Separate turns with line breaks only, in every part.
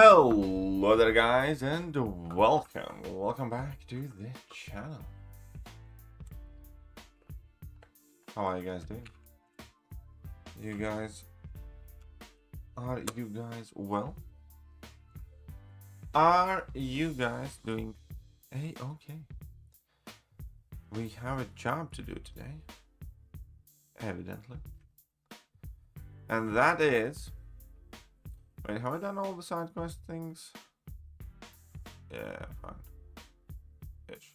Hello there guys, and welcome back to the channel. How are you guys doing? Are you guys well? Are you guys doing okay? We have a job to do today, evidently, and that is, wait, have I done all the side quest things? Yeah, fine. Ish.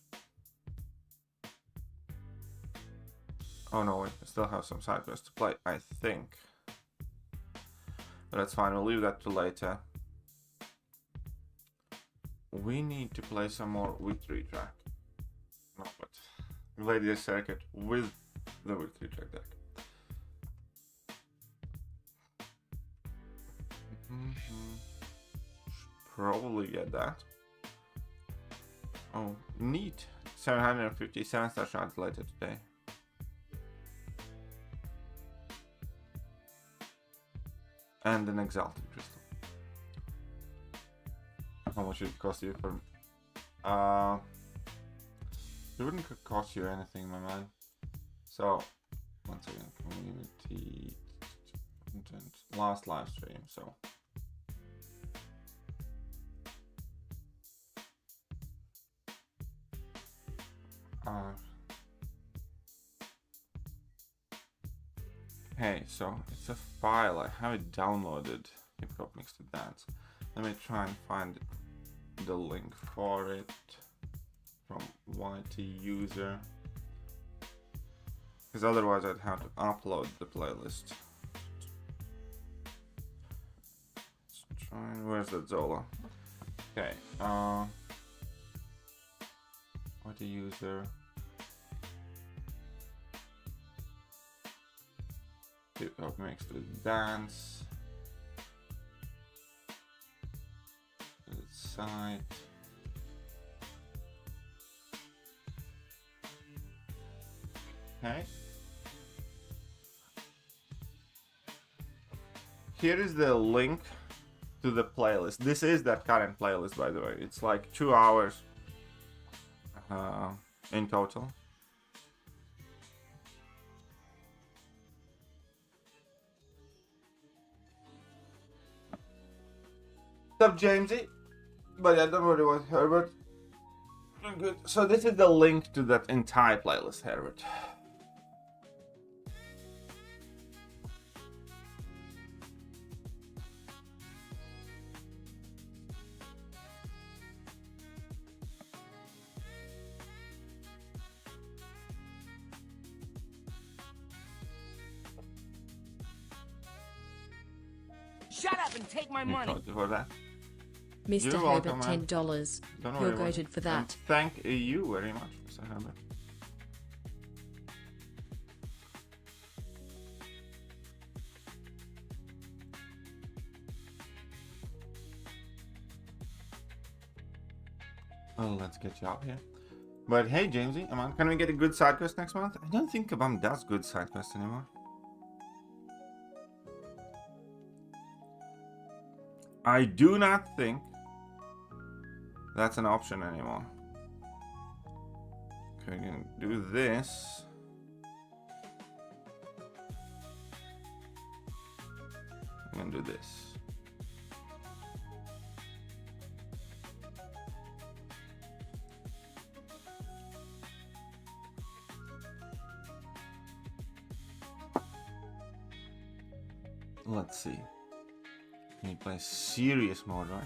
Oh no, wait, I still have some side quests to play, I think. But that's fine, we'll leave that to later. We need to play some more Victory Track. No, but Gladiator Circuit with the Victory Track deck. Probably get that. Oh, neat. 757 star shots later today. And an exalted crystal. How much would it cost you for? It wouldn't cost you anything, my man. So, once again, community content, last live stream. So. Hey, so it's a file. I have it downloaded. Hip Hop Mixed to Dance. Let me try and find the link for it from YT user, because otherwise I'd have to upload the playlist. Let's try. Where's that Zola? Okay. YT user. Hip Hop Mixed to Dance. Site. Okay. Here is the link to the playlist. This is that current playlist, by the way. It's like 2 hours in total. What's up, Jamesy? But yeah, don't worry about Herbert. Good. So this is the link to that entire playlist, Herbert.
Shut up and take my money.
For that.
Mr. Herbert, $10. You're voted for that.
And thank you very much, Mr. Herbert. Well, let's get you out here. But hey, Jamesy, come on, can we get a good side quest next month? I don't think Kabam does good side quests anymore. I do not think that's an option anymore. Okay, we're gonna do this. I'm gonna do this. Let's see. You play serious mode, right?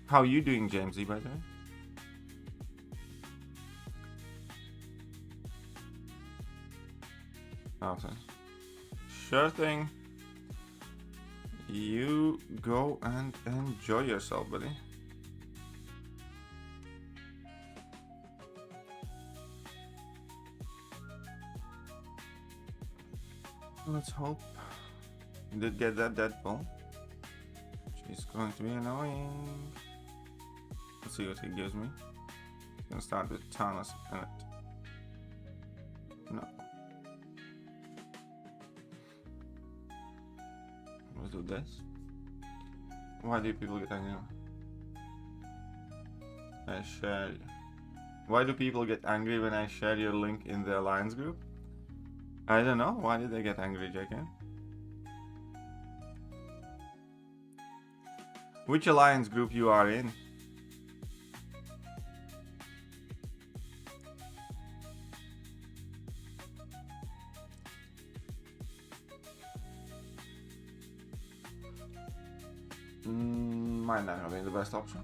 How are you doing, Jamesy, by the way? Okay. Sure thing. You go and enjoy yourself, buddy. Let's hope you did get that Deadpool. She's going to be annoying. Let's see what he gives me. He's gonna start with Thanos in it. No. Let's do this. Why do people get angry? I share. Why do people get angry when I share your link in the alliance group? I don't know. Why did they get angry, JK? Which alliance group you are in? Might not have been the best option.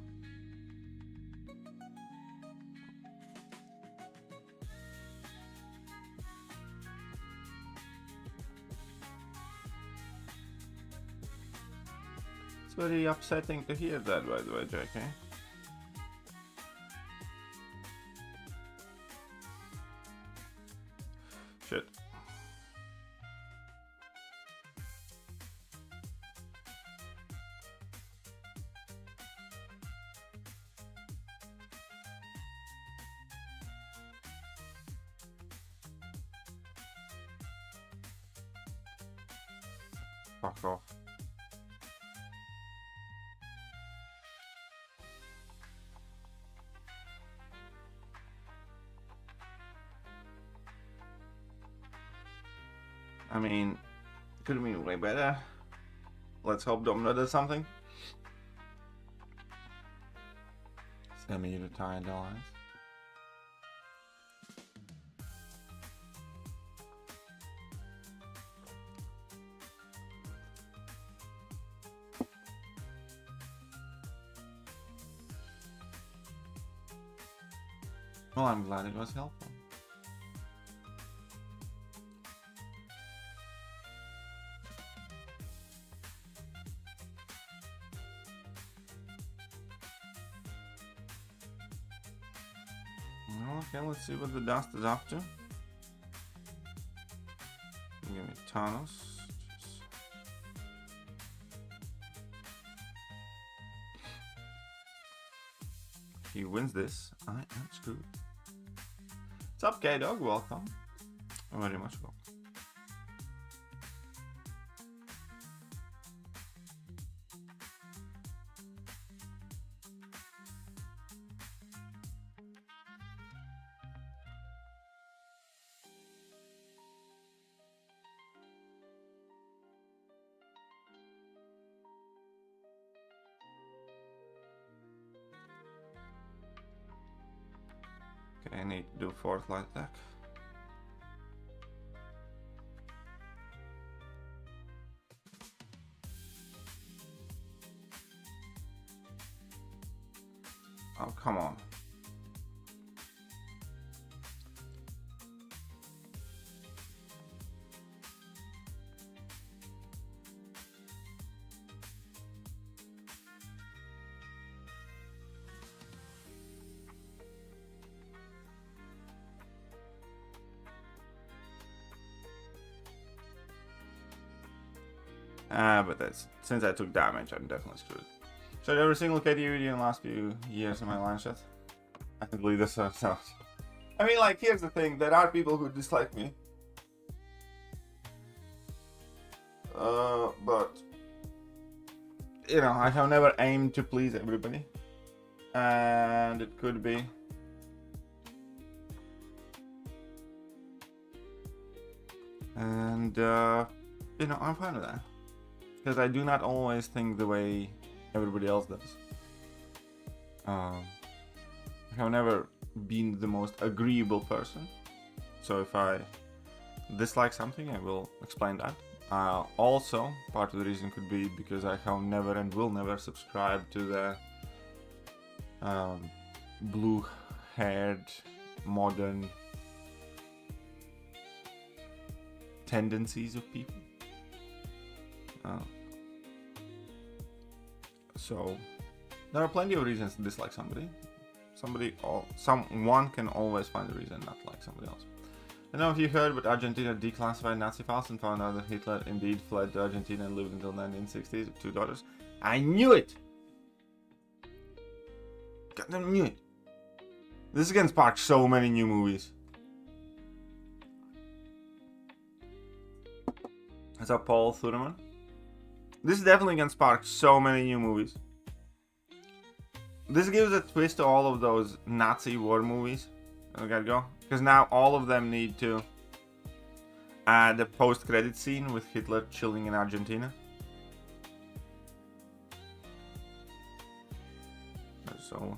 It's very upsetting to hear that, by the way, JK. Shit. Fuck off. I mean, could have been way better. Let's hope Domino does something. Semi-retired allies. Well, I'm glad it was helpful. Okay, let's see what the dust is up to. Give me Thanos. If he wins this, I am screwed. What's up, K-Dog? Welcome. Very much welcome. Okay, I need to do fourth light deck. Oh, come on. But that's, since I took damage, I'm definitely screwed. Showed every single KD video in the last few years in my line shot. I can believe this so much. I mean, like, here's the thing, there are people who dislike me. But, you know, I have never aimed to please everybody. And it could be. And, you know, I'm fine with that. Because I do not always think the way everybody else does. I have never been the most agreeable person. So if I dislike something, I will explain that. Also, part of the reason could be because I have never and will never subscribe to the blue-haired, modern tendencies of people. So there are plenty of reasons to dislike somebody. Someone can always find a reason not to like somebody else. I don't know if you heard, but Argentina declassified Nazi files and found out that Hitler indeed fled to Argentina and lived until 1960s with 2 daughters. I knew it! Goddamn knew it! This is gonna spark so many new movies. What's up, Paul Thuderman? This definitely can spark so many new movies. This gives a twist to all of those Nazi war movies. I gotta go. Because now all of them need to add a post-credit scene with Hitler chilling in Argentina. So...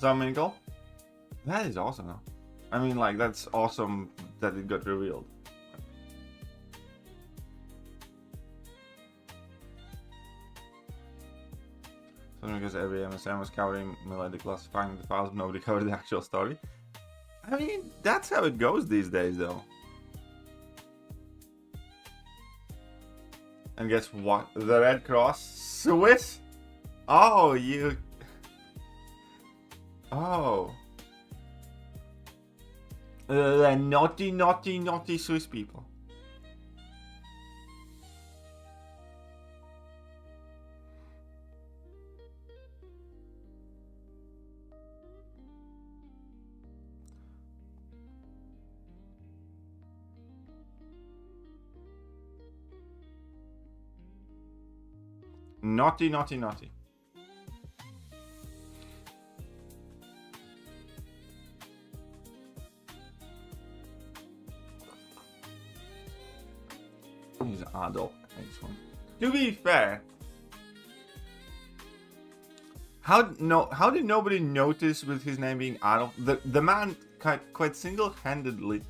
Mingle? That is awesome though. I mean, like, that's awesome that it got revealed. Because every MSM was covering Milady classifying the files, nobody covered the actual story. I mean, that's how it goes these days though. And guess what? The Red Cross Swiss? Oh, you... Oh. The naughty, naughty, naughty Swiss people. Naughty, naughty, naughty. He's Adolf. To be fair, how did nobody notice with his name being Adolf? The man quite single-handedly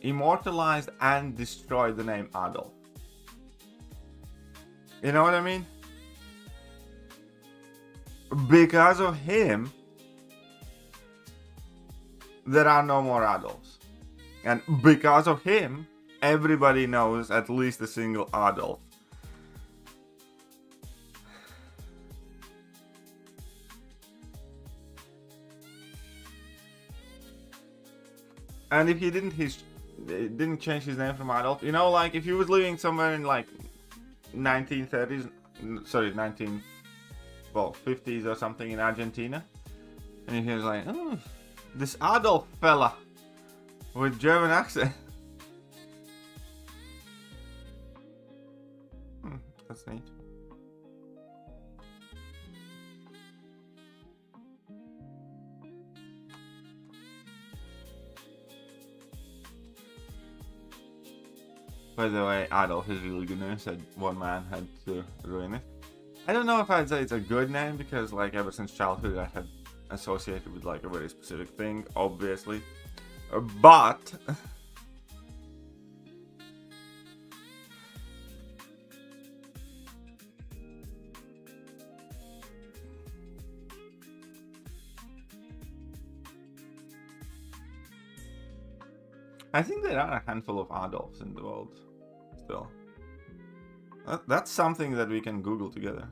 immortalized and destroyed the name Adolf. You know what I mean? Because of him, there are no more Adolfs. And because of him, everybody knows at least a single Adolf. And if he didn't change his name from Adolf, you know, like if he was living somewhere in like 1930s, sorry, 50s or something in Argentina, and he was like, oh, this Adolf fella with German accent. That's neat. By the way, Adolf is really good news that one man had to ruin it. I don't know if I'd say it's a good name because, like, ever since childhood I had associated with like a very specific thing, obviously. But I think there are a handful of Adolfs in the world still. That's something that we can Google together.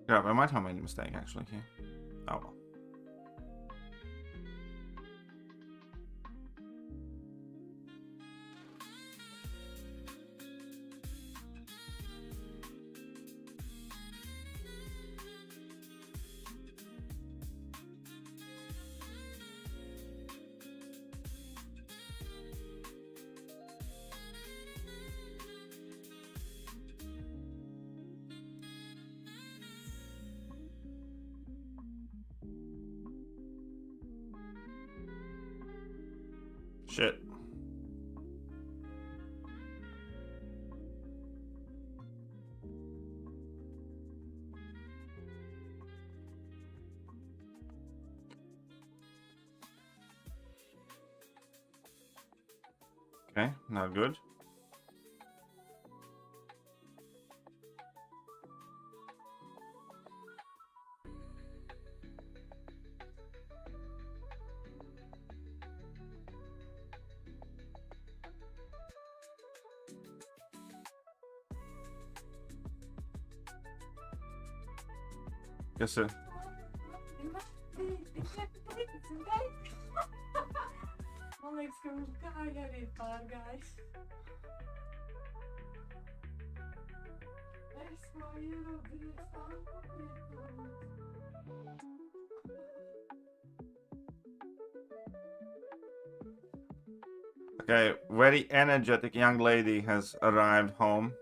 Yeah, I might have made a mistake actually here. Oh well. Shit. Okay, not good. Yes, sir.
Man liekas, ka mums kāja arī ir pārgājis. Esmu ierodzies tādu.
Okay, very energetic young lady has arrived home.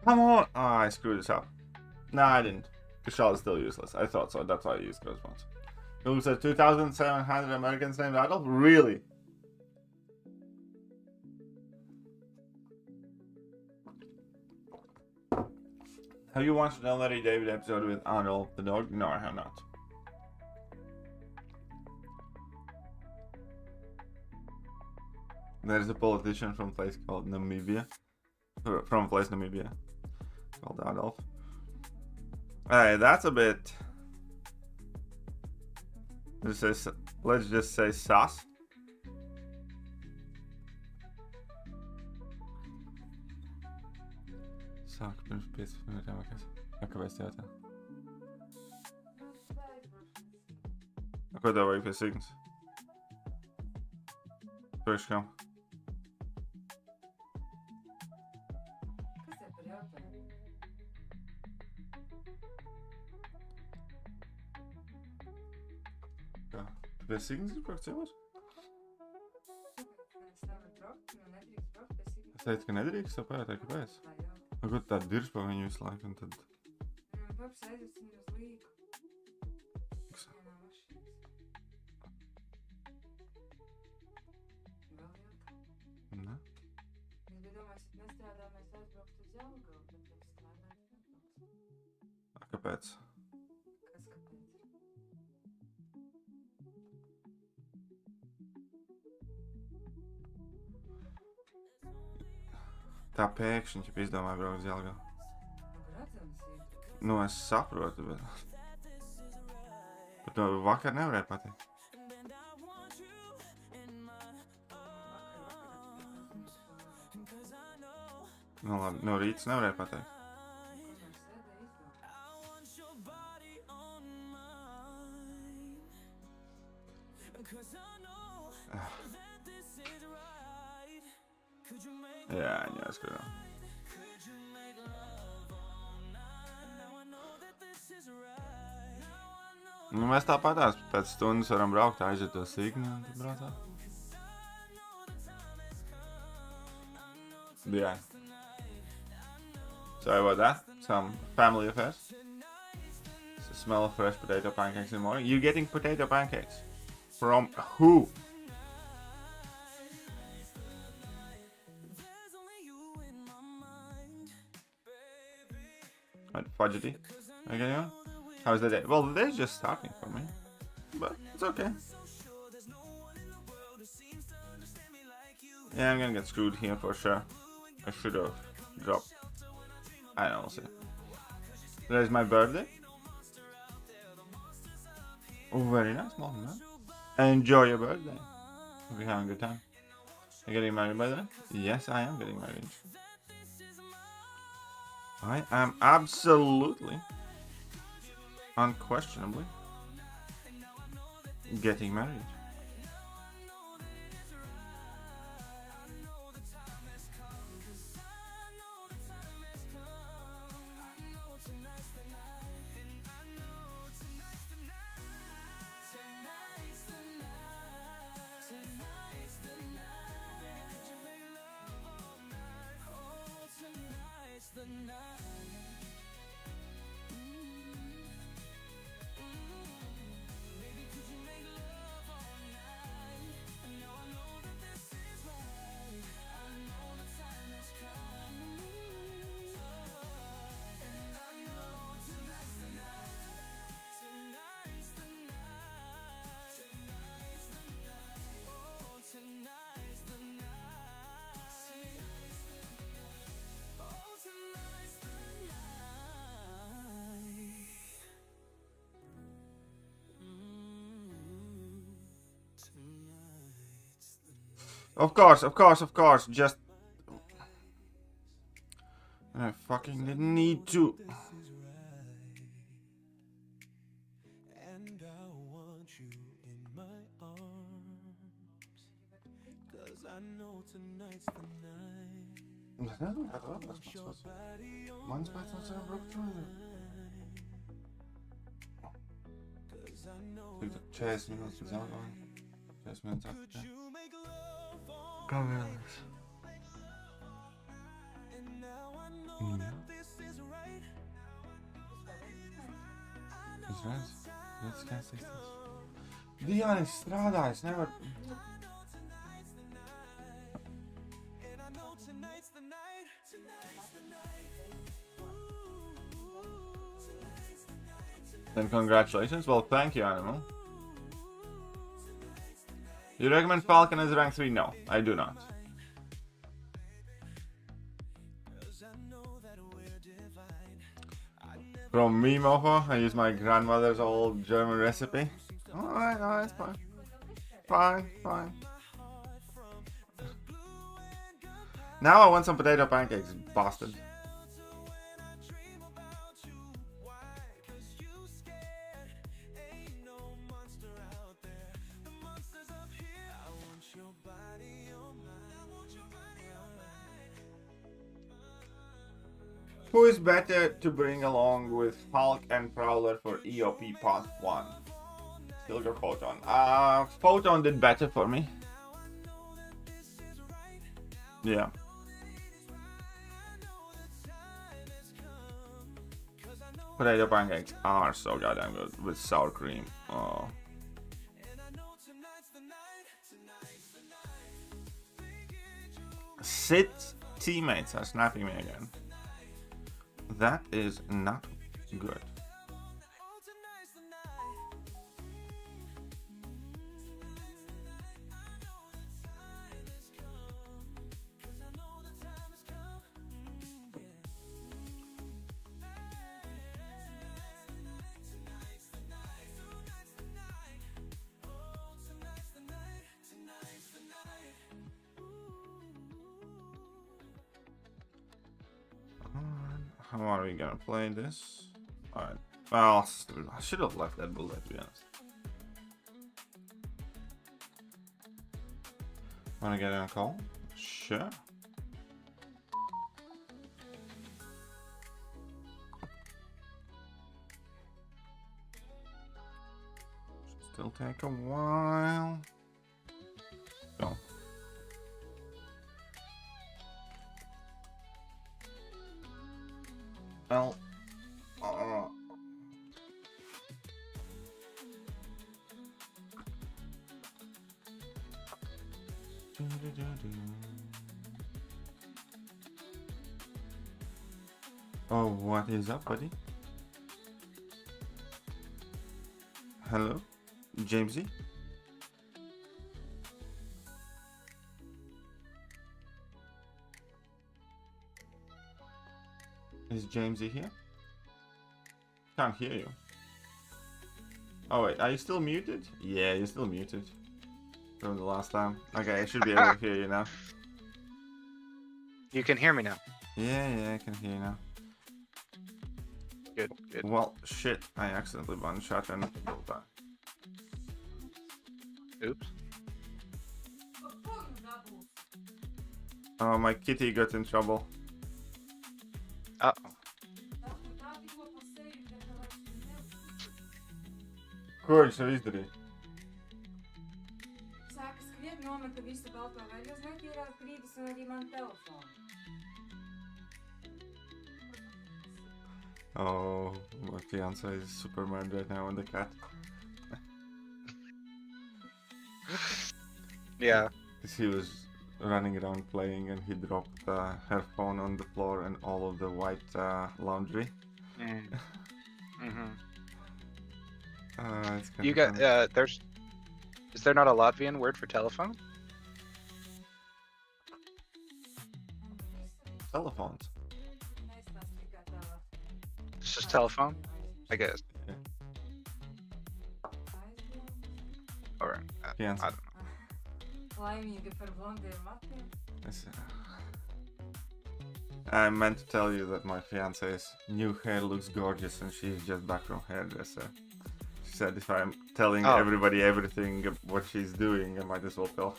Come on! Oh, I screwed this up. No, I didn't. The shell is still useless. I thought so. That's why I used corresponds. It looks at 2,700 Americans named Adolf? Really? Have you watched the Larry David episode with Adolf the dog? No, I have not. There's a politician from a place called Namibia. From a place Namibia. Called Adolf. Alright, that's a bit... let's just say sus. Sāk pirms 15 minūtēm, kāpēc tev tā? Ko tev vajag pie signas? Priekš kam? Kā? Pie signas ir braukt cilvēks? Es teicu, ka nedrīkst, tev pajautāju, kāpēc? Ko tu tādu dirž pa viņu visu laiku, un tad...
Paps aizies viņu uz līku. Vienā mašīnas. Vēl jautā.
Ne?
Es biju domājis, ja nestrādā, mēs aizbraukt uz Jelgavu, bet ja strādāt, nebrauks.
Kāpēc?
Kas kāpēc?
Tā pēkšņi, ja izdomāju braukt uz Jelgavu.
Redzams ir.
Nu, es saprotu, bet... Bet to vakar nevarēja pateikt. Nu labi, no rītas nevarēja pateikt. Jā, viņa aizskrēja. Nu, mēs tāpatās pēc stundas varam braukt, aiziet to signi un tad braucāt. Yeah. Sorry about that. Some family affairs. It's the smell of fresh potato pancakes in the morning. You getting potato pancakes? From who? What, fudgety? Okay, how's the day? Well, the day's just starting for me. But it's okay. Yeah, I'm gonna get screwed here for sure. I should have dropped. I don't know, see. Today's my birthday. Oh, very nice, mom, man. Enjoy your birthday. Hope you're having a good time. Are you getting married by the way? Yes, I am getting married. I am absolutely, unquestionably, getting married. Of course. Just... I fucking didn't need to. Chels minut zadań. 6 minut akcja. Kameras. Izredz? Redz, kā es izteicu? Diānis strādā, es nevaru... Then congratulations. Well, thank you, Animal. You recommend Falcon as rank 3? No, I do not. From me, mofo, I use my grandmother's old German recipe. Alright, it's fine. Fine. Now I want some potato pancakes, bastard. Who is better to bring along with Hulk and Prowler for EOP Part 1? Still your Photon. Photon did better for me. Yeah. Potato pancakes are so goddamn good with sour cream. Oh. Sith teammates are snapping me again. That is not good. How are we gonna play this? Alright. Well, I should have left that bullet, to be honest. Wanna get on a call? Sure. Still take a while. Go. Well, oh, what is up, buddy? Hello, Jamesy? Is Jamesy here? Can't hear you. Oh wait, are you still muted? Yeah, you're still muted. From the last time. Okay, I should be able to hear you now.
You can hear me now.
Yeah, I can hear you now.
Good.
Well, shit, I accidentally one-shot and that.
Oops.
Oh, my kitty got in trouble.
Uh-oh.
Kurš tev izdarīja?
Sāka skriet, nometa visu balto veļas, netīrās grīdas un arī man telefonu.
Oh, my fiance is super mad right now on the cat.
Yeah.
He was running around playing and he dropped her phone on the floor and all of the white laundry.
Mm-hmm.
It's
You got is there not a Latvian word for telephone?
Telephones.
It's just telephone, I guess.
Yeah.
Or I
Fiance.
don't know.
Climbing per blonde matte.
I meant to tell you that my fiance's new hair looks gorgeous and she's just back from hairdresser. She said if I'm telling everybody everything what she's doing, I might as well tell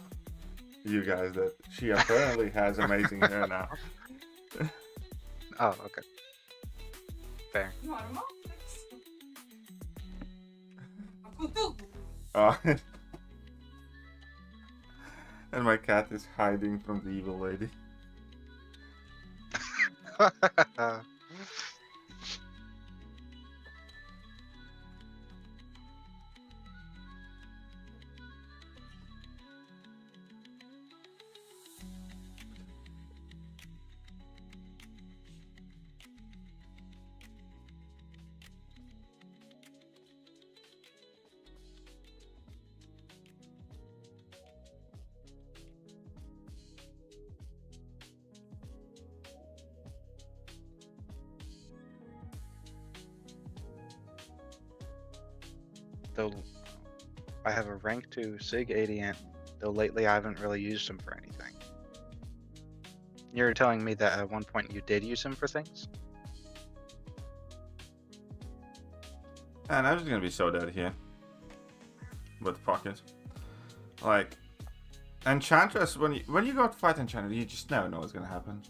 you guys that she apparently has amazing hair now.
Oh, okay. Fair.
Normal. Tudo.
Oh. And my cat is hiding from the evil lady.
Though I have a rank 2 Sig idont, though lately I haven't really used him for anything. You're telling me that at one point you did use him for things?
And I'm just gonna be so dead here. But fuck it. Like, Enchantress, when you go to fight Enchantress, you just never know what's gonna happen.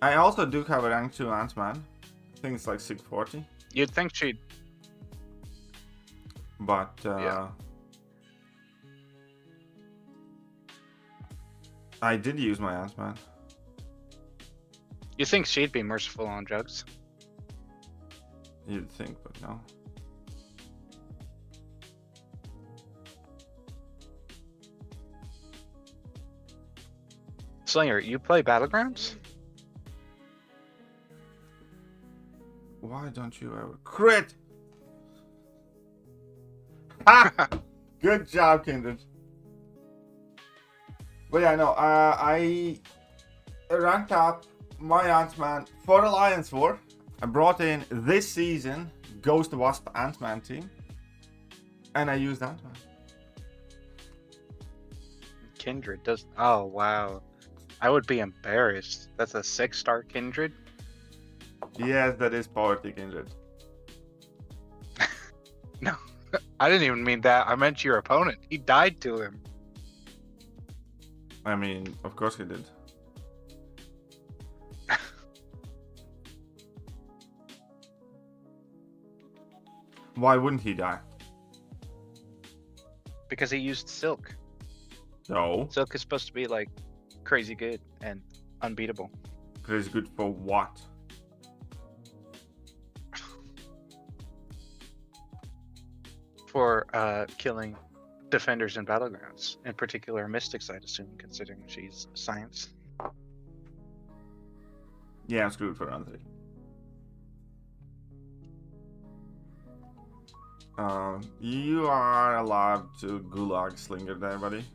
I also do have a rank 2 Ant-Man. I think it's like Sig 40.
You'd think she'd...
But,
Yeah.
I did use my Ant-Man.
You think she'd be merciful on drugs?
You'd think, but no.
Slinger, you play Battlegrounds?
Why don't you ever crit? Ha! Good job, Kindred. But yeah, no, I ranked up my Ant-Man for Alliance War. I brought in this season Ghost Wasp Ant-Man team. And I used Ant-Man.
Kindred does... Oh, wow. I would be embarrassed. That's a 6-star Kindred?
Yes, that is poverty, Kindred.
No, I didn't even mean that. I meant your opponent. He died to him.
I mean, of course he did. Why wouldn't he die?
Because he used Silk.
No.
Silk is supposed to be like crazy good and unbeatable.
Because it's good for what?
For killing defenders in Battlegrounds. In particular, Mystics, I'd assume, considering she's science.
Yeah, I'm screwed for round 3. You are allowed to gulag Slinger there, buddy.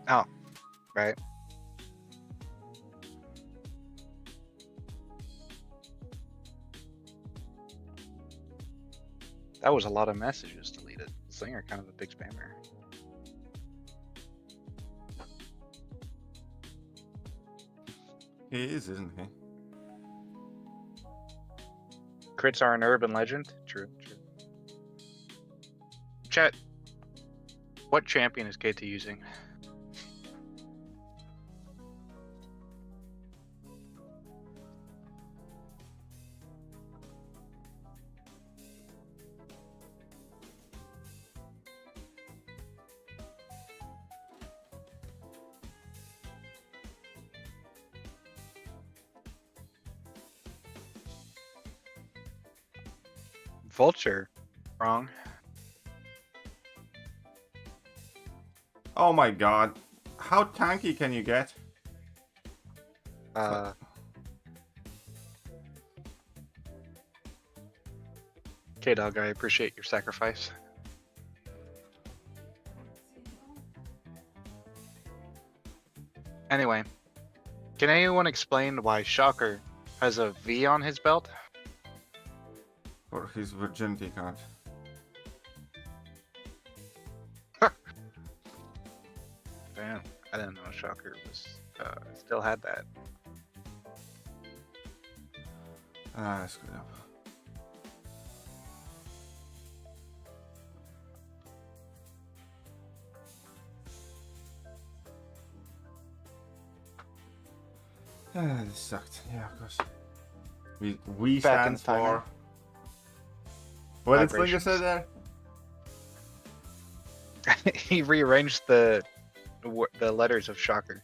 Oh, right. That was a lot of messages deleted. Slinger kind of a big spammer.
He is, isn't he?
Crits are an urban legend. True, true. Chat, what champion is KT using? Vulture. Wrong.
Oh my god. How tanky can you get?
K-Dog, I appreciate your sacrifice. Anyway, can anyone explain why Shocker has a V on his belt?
For his virginity card.
Shocker was still had that.
I screwed up. This sucked. Yeah, of course. We
Back in
stands
timer.
for. What did Slinger
Vibrations.
say there?
He rearranged the letters of Shocker.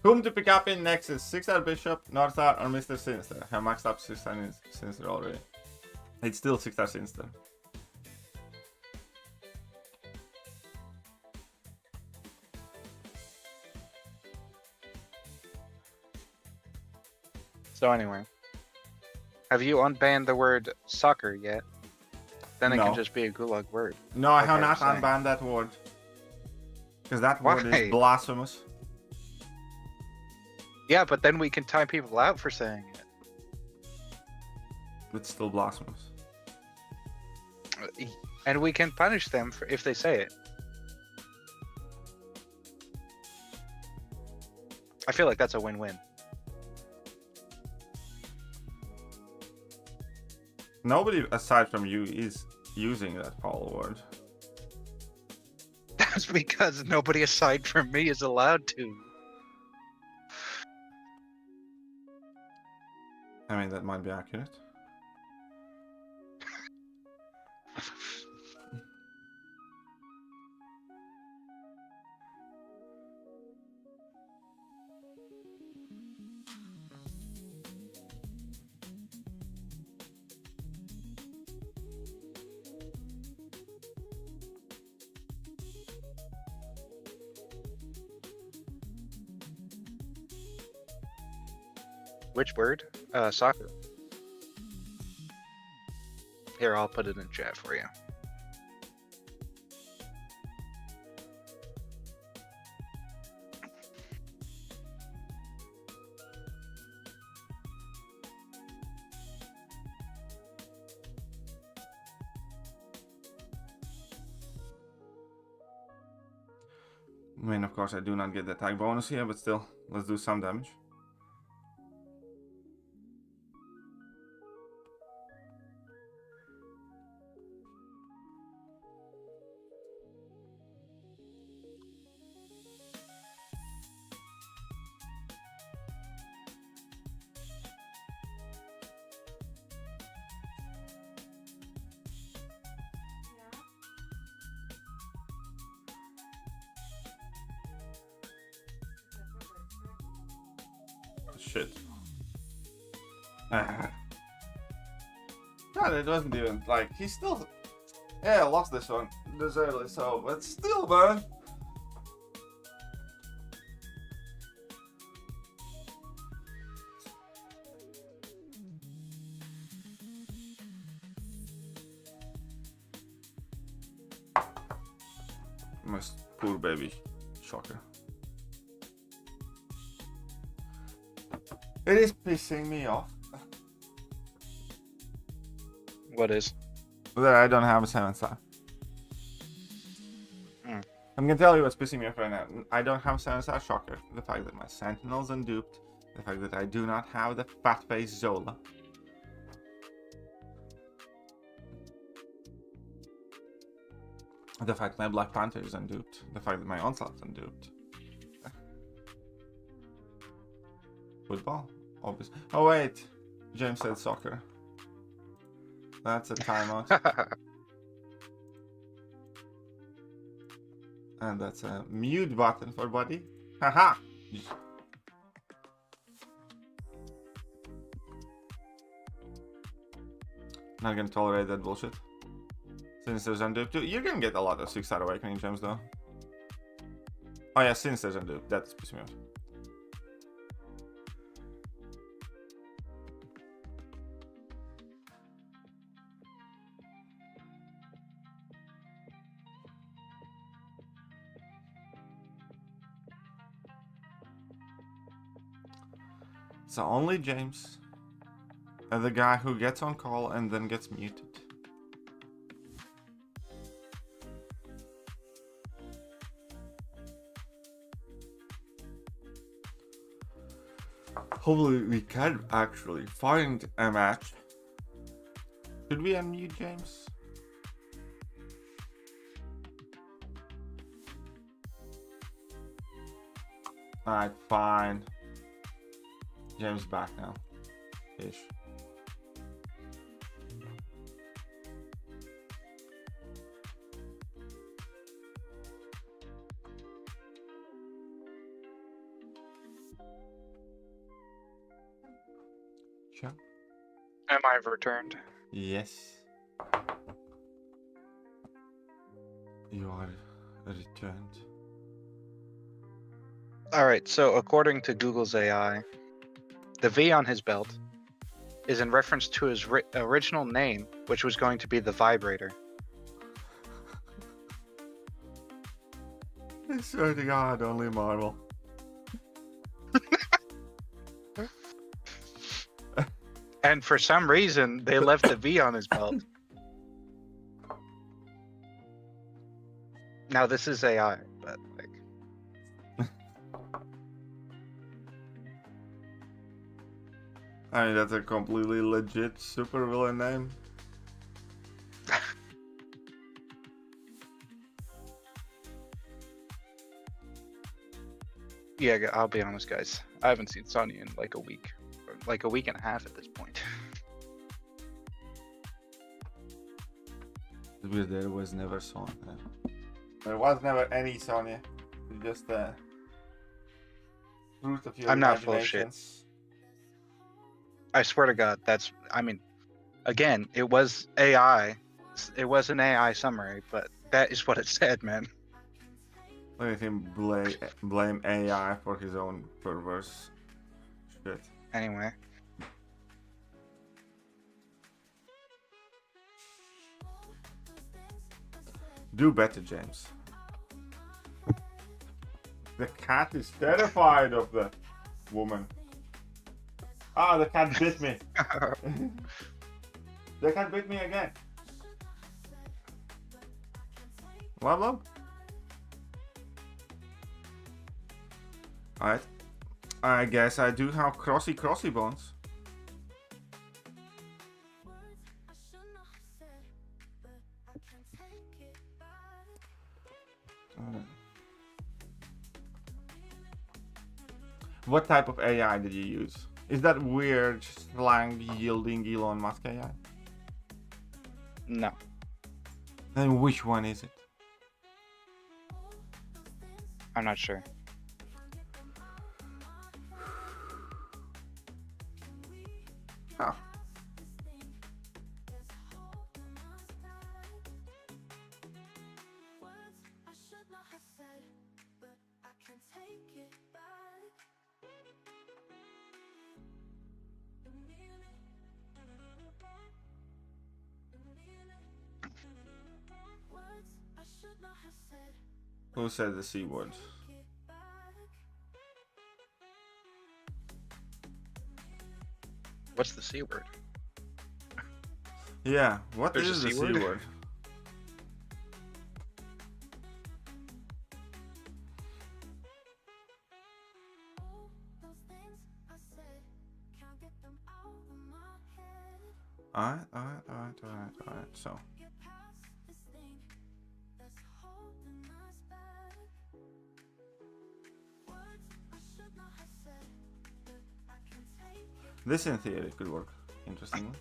Whom to pick up in next is 6-star Bishop, Northstar, or Mr. Sinister. Have maxed up 6-star Sinister already. It's still 6-star Sinister.
So anyway, have you unbanned the word soccer yet? Then it
No.
can just be a gulag word.
No, I
Like
have
I
not
was saying.
unbanned that word. Because that word
Why?
is blasphemous.
Yeah, but then we can time people out for saying it.
It's still blasphemous.
And we can punish them for if they say it. I feel like that's a win-win.
Nobody aside from you is using that foul word.
That's because nobody aside from me is allowed to.
I mean, that might be accurate.
Which word? Soccer. Here, I'll put it in chat for you.
I mean, of course, I do not get the tag bonus here, but still, let's do some damage. Shit. God, it wasn't even like he still. Yeah, I lost this one deservedly so, but still, man. My poor baby Shocker. It is pissing me off
What is?
that I don't have a 7-star.
Hmm.
I'm gonna tell you what's pissing me off right now. I don't have 7-star Shocker. The fact that my Sentinel's unduped. The fact that I do not have the fat face Zola. The fact my Black Panther is unduped. The fact that my Onslaught's unduped. Football? Obvious. Oh wait, James said soccer. That's a timeout. And that's a mute button for buddy. Haha! Not gonna tolerate that bullshit. Since there's unduped too. You're gonna get a lot of 6-star awakening gems though. Oh yeah, since there's unduped. That's pissing me off. So only James, and the guy who gets on call and then gets muted. Hopefully we can actually find a match. Should we unmute James? Alright, fine. James back now. Ish. Sure.
Am I returned?
Yes. You are returned.
Alright, so according to Google's AI, the V on his belt is in reference to his original name, which was going to be the vibrator.
I swear to God, only Marvel.
And for some reason, they left the V on his belt. Now, this is AI, but like...
I mean, that's a completely legit supervillain name.
Yeah, I'll be honest, guys. I haven't seen Sonya in like a week. Or like a week and a half at this point.
Because there was never Sonya. There was never any Sonya. Just the fruit of your
I'm not full of shit.
imaginations.
I swear to God, that's... I mean, again, it was AI. It was an AI summary, but that is what it said, man.
Look at him blame AI for his own perverse shit.
Anyway.
Do better, James. The cat is terrified of the woman. Ah, the cat bit me. The cat bit me again. What? Alright. I guess I do have crossy bones. What type of AI did you use? Is that weird slang yielding Elon Musk AI?
No.
Then which one is it?
I'm not sure.
Oh. Who said the C word?
What's the C word?
Yeah, what
There's
is
a
the
C
C
word?
word? Alright. So. This in theory could work interestingly.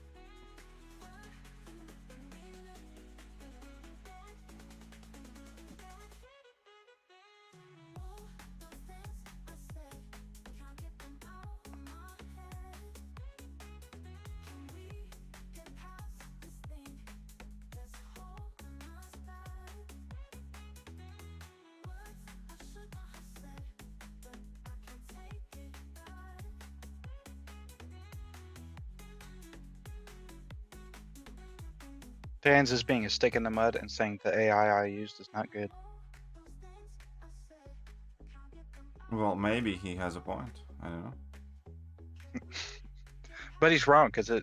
Dan's is being a stick in the mud and saying the AI I used is not good.
Well, maybe he has a point. I don't know.
But he's wrong because the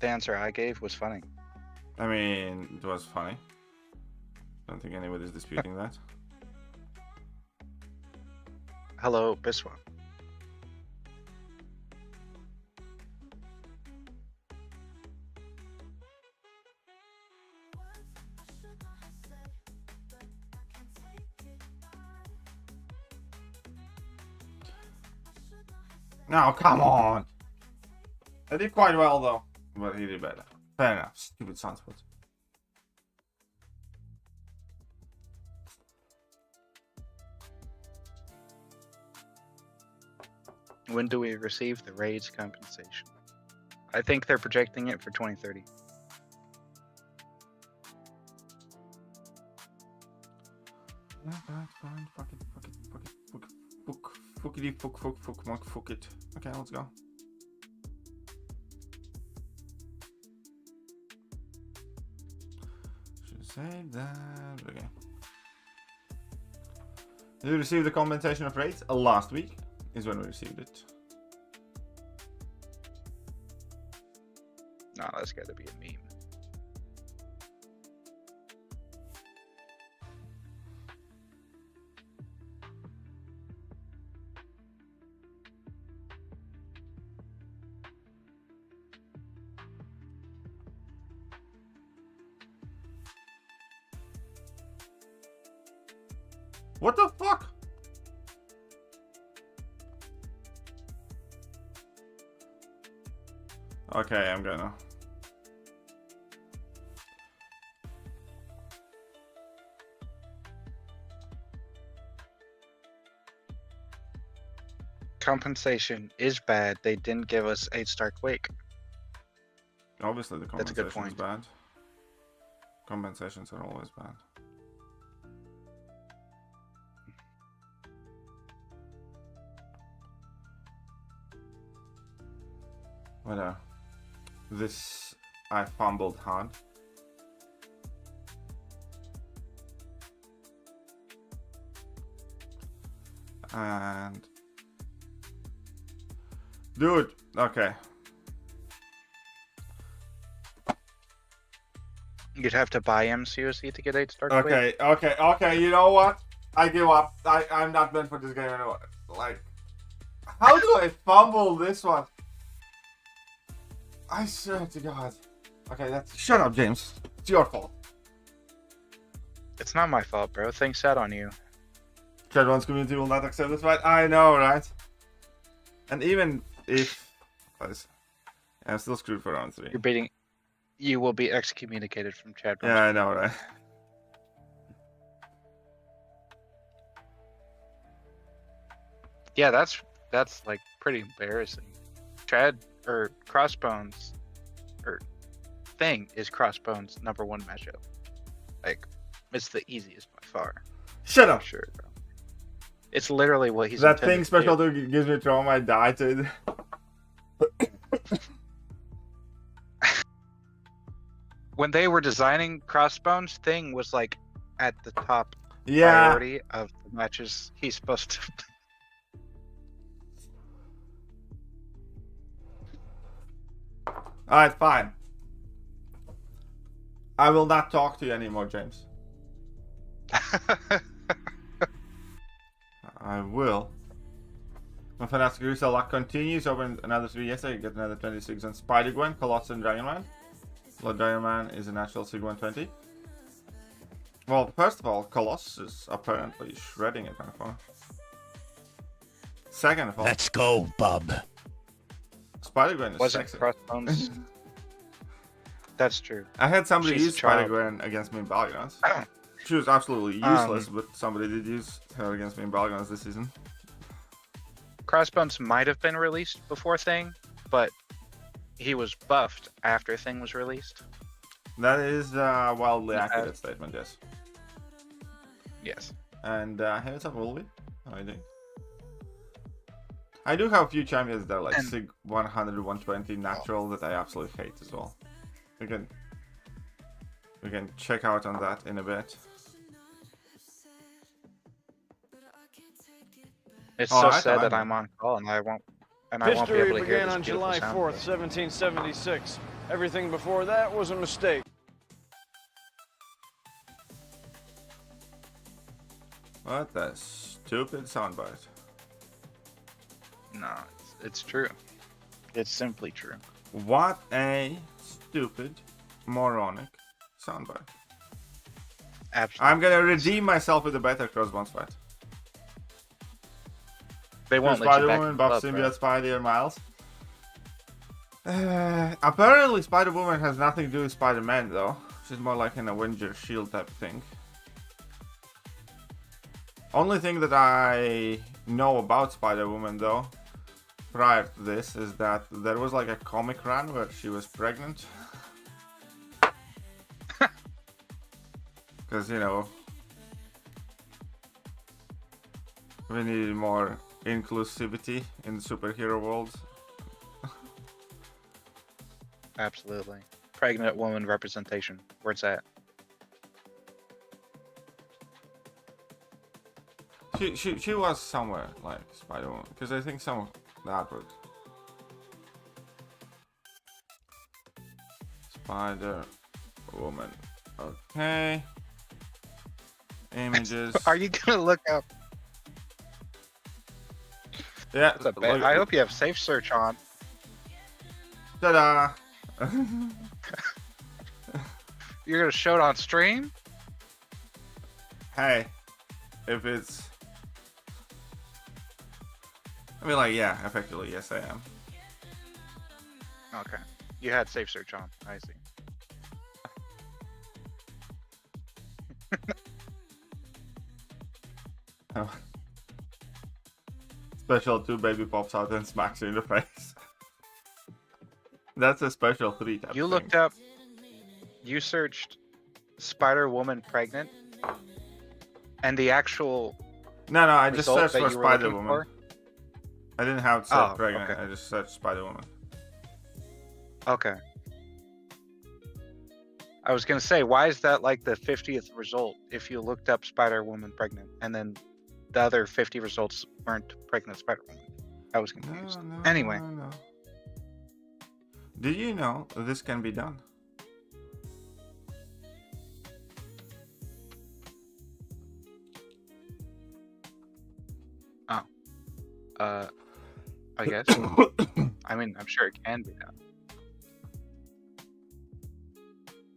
answer I gave was funny.
I mean, it was funny. Don't think anybody's disputing that.
Hello, Biswa.
No, come on. I did quite well though, but he did better. Fair enough. Stupid sunspots.
When do we receive the raids compensation? I think they're projecting it for 2030.
Fine. Fuck it. Okay, let's go. Should say that. Okay. Did you receive the compensation of rates? Last week is when we received it.
No, that's got to be a meme.
What the fuck? Okay, I'm gonna.
Compensation is bad. They didn't give us 8-star Quake.
Obviously, the
That's a good
compensation is
point.
bad. Compensations are always bad. Whatever. This I fumbled hard. And dude, okay.
You'd have to buy MCOC to get 8-star Quake.
Okay, you know what? I give up. I'm not meant for this game anymore. Like, how do I fumble this one? I swear to God. Okay, that's... Shut up, James. It's your fault.
It's not my fault, bro. Things set on you.
Chatron's community will not accept this fight. I know, right? And even if... I'm still screwed for round 3.
You're beating... You will be excommunicated from chat.
Yeah, I know, right?
Yeah, that's like pretty embarrassing. Chad or Crossbones or Thing is Crossbones' #1 matchup. Like, it's the easiest by far.
Shut up.
Sure, bro. It's literally what he's.
That thing special to gives me trauma. I died to it.
When they were designing Crossbones, Thing was like at the top
Yeah.
priority of the matches he's supposed to.
Alright, fine. I will not talk to you anymore, James. I will. My fantastic resale luck continues over another 3 yesterday. Get another 26 on Spider-Gwen, Colossus, and Dragon Man. Lord Dragon Man is a natural Sig 120. Well, first of all, Colossus is apparently shredding it, man. Second of all,
Let's go, bub.
Spider-Gwen is
Wasn't
sexy.
Crossbones. That's true.
I had somebody
She's
use
a child.
Spider-Gwen against me in Battlegrounds. She was absolutely useless, but somebody did use her against me in Battlegrounds this season.
Crossbones might have been released before Thing, but he was buffed after Thing was released.
That is a wildly accurate statement, yes.
Yes.
And hey, what's up, Wolby? How are you doing? I do have a few champions that are like Sig 100, 120 natural that I absolutely hate as well. We can check out on that in a bit.
It's
Oh,
so
I
sad
thought-
that I'm on call and I won't be able
History
to hear
began
this
on
beautiful
July
sound.
4th, 1776. Everything before that was a mistake.
What a stupid soundbite.
No, it's true. It's simply true.
What a stupid, moronic soundbite.
Absolutely.
I'm gonna redeem myself with a better Crossbones fight.
They won't let you
Spider
back
Woman,
in
Buff
club,
Symbiote, Spidey, and Miles. Apparently, Spider Woman has nothing to do with Spider Man though. She's more like an Avenger Shield type thing. Only thing that I know about Spider Woman though, prior to this, is that there was like a comic run where she was pregnant. Because, you know, we needed more inclusivity in the superhero world.
Absolutely. Pregnant woman representation. Where's that?
She was somewhere like Spider Woman, because I think some of that would. Spider Woman. Okay. Images.
Are you gonna look up?
Yeah.
I hope you have safe search on.
Ta-da!
You're gonna show it on stream?
Hey, if it's, I mean, like, yeah, effectively, yes, I am.
Okay. You had safe search on. I see.
Oh. Special 2 baby pops out and smacks you in the face. That's a special 3 type
You
thing.
looked up. You searched Spider Woman pregnant, and the actual.
No, I just
result
searched
that
for
you were
Spider
looking
Woman.
for?
I didn't have to search
Oh,
pregnant.
okay.
I just searched Spider Woman.
Okay. I was gonna say, why is that like the 50th result if you looked up Spider Woman pregnant, and then the other 50 results weren't pregnant Spider Woman? I was confused. Anyway.
No. Did you know this can be done?
I guess. I mean, I'm sure it can be done.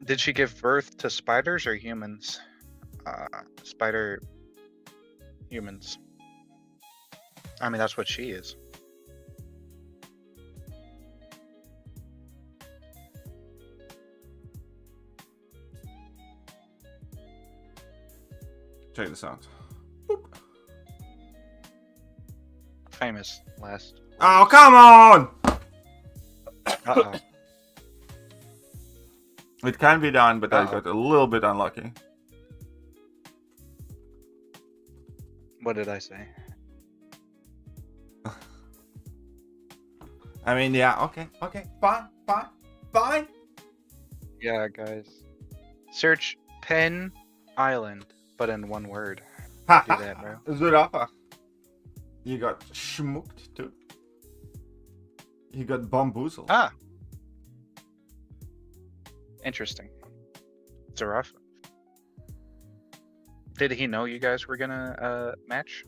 Did she give birth to spiders or humans? Spider humans. I mean, that's what she is.
Check this out.
Famous last.
Oh, come on!
Uh-oh.
It can be done, but I
Uh-oh.
got a little bit unlucky.
What did I say?
I mean, yeah, okay, fine.
Yeah, guys. Search Pen Island, but in one word.
Ha
Do that, bro.
Zurafa. You got schmooked too. You got bamboozled.
Ah. Interesting. Zarafa. Did he know you guys were gonna match?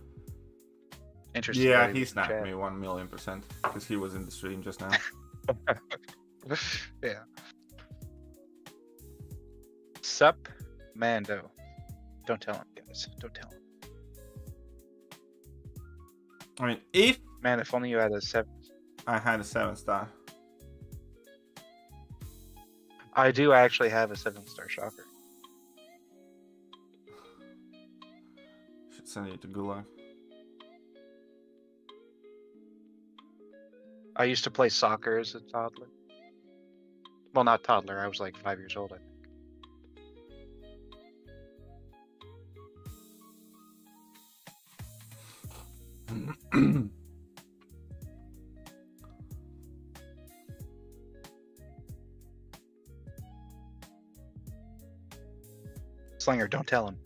Interesting.
Yeah,
that
he
was in
snapped
chat.
me 1,000,000% because he was in the stream just now.
Yeah. Sup, Mando. Don't tell him, guys. Don't tell him.
I mean, if
Man, if only you had a 7.
I had a 7-star.
I do actually have a 7-star shocker.
Should send you to Gulag.
I used to play soccer as a toddler. Well, not toddler. I was like 5 years old, I think. Slinger, don't tell him.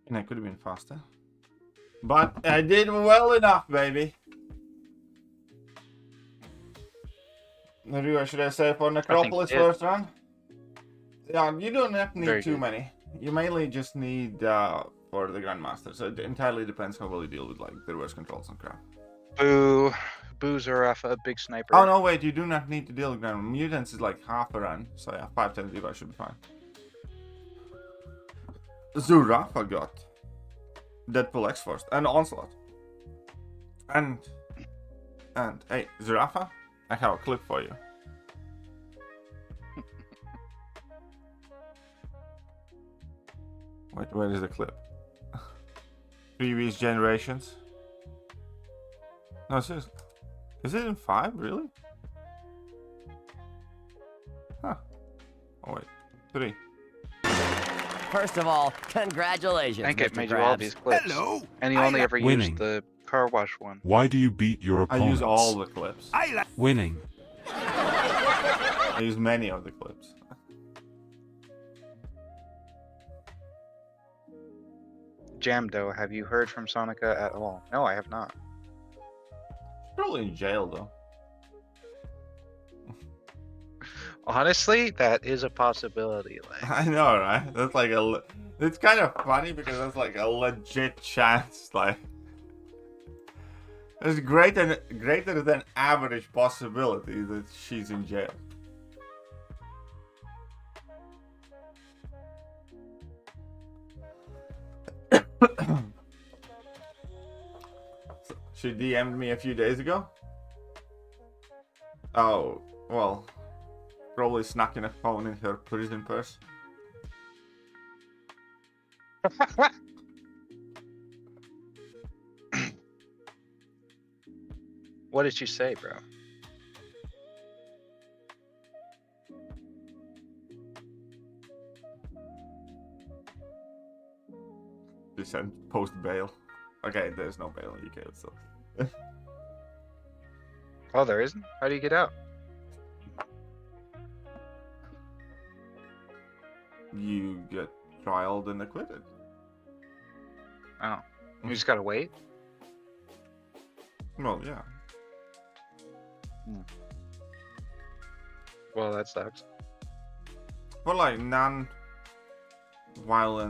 And I could have been faster. But I did well enough, baby. Maybe should I say for Necropolis first run? Yeah, you don't have to need too many. You mainly just need for the Grandmaster. So it entirely depends how well you deal with like the reverse controls and crap.
Boo. Boo Zarafa, big sniper.
Oh no, wait, you do not need to deal with Grand Mutants is like half a run. So yeah, 5 times debuff should be fine. Zarafa got Deadpool X first and Onslaught. And hey, Zarafa, I have a clip for you. Wait, where is the clip? Previous generations. No, seriously. Is it in 5, really? Huh. Oh wait, 3.
First of all, congratulations,
I think it
Mr.
made you all
Krabs.
these clips.
Hello.
And you only ever
Winning.
used the car wash one.
Why do you beat your
I
opponents?
use all the clips.
Winning.
I use many of the clips.
Jamdo, have you heard from Sonica at all? No, I have not.
Probably in jail though.
Honestly, that is a possibility. Like,
I know, right? That's like a. It's kind of funny because that's like a legit chance. Like, there's greater than average possibility that she's in jail. She DM'd me a few days ago. Oh, well, probably snuck in a phone in her prison purse.
what did you say, bro?
She said post bail. Okay, there's no bail in UK, so.
Oh, there isn't? How do you get out?
You get trialed and acquitted.
Oh. You just gotta wait?
Well, yeah.
Well, that sucks.
For like non-violent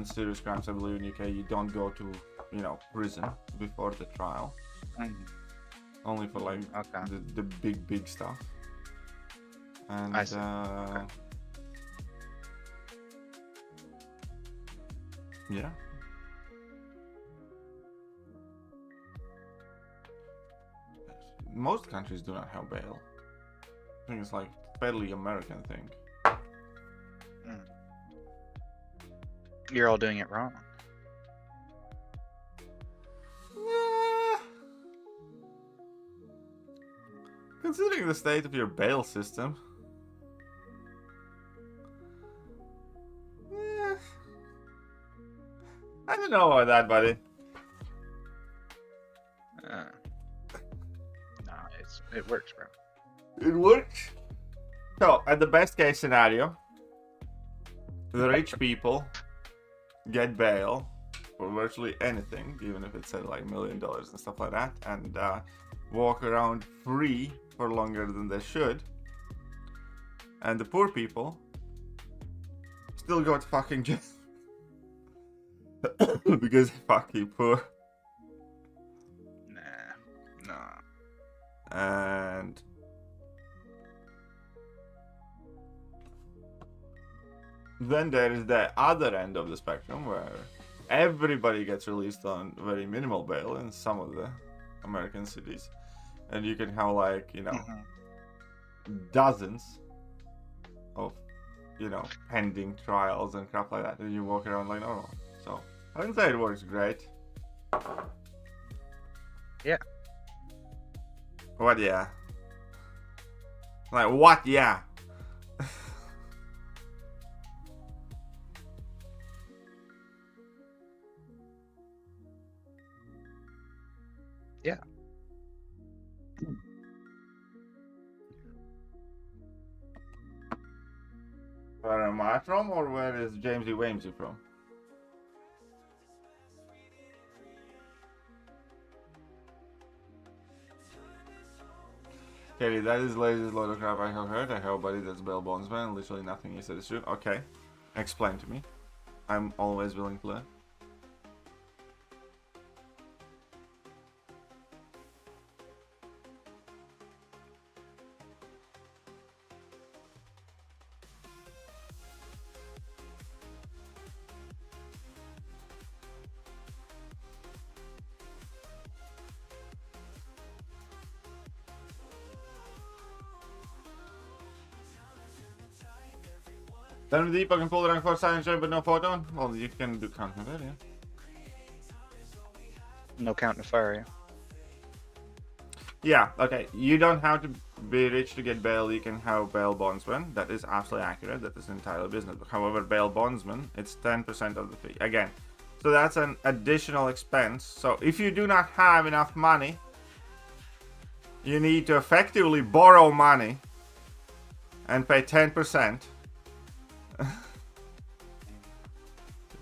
serious crimes, I believe in UK, you don't go to, you know, prison before the trial. Only for like the big stuff. And
I see. Okay.
Yeah. Most countries do not have bail. I think it's like fairly American thing.
You're all doing it wrong.
Considering the state of your bail system. I don't know about that, buddy.
No, it works, bro.
It works. So, at the best case scenario, the rich people get bail for virtually anything, even if it's at like $1 million and stuff like that, and walk around free for longer than they should. And the poor people still go to fucking jail. Because they're fucking poor.
Nah.
And then there is the other end of the spectrum where everybody gets released on very minimal bail in some of the American cities. And you can have like, you know, dozens of, you know, pending trials and crap like that. And you walk around like normal. So I wouldn't say it works great.
Yeah.
What, yeah? Like, what, yeah?
Yeah.
Where am I from, or where is Jamesy Wamesy from? Kelly, that is lazy load of crap I have heard. I have buddy that's bail bondsman. Literally nothing you said is true. Okay. Explain to me. I'm always willing to learn. Then deep, I can pull the rank for silent joint, but no photon. Well, you can do count with it, yeah.
No count to fire.
Yeah, okay. You don't have to be rich to get bail. You can have bail bondsman. That is absolutely accurate. That is entirely business. However, bail bondsman, it's 10% of the fee. Again, so that's an additional expense. So if you do not have enough money, you need to effectively borrow money and pay 10%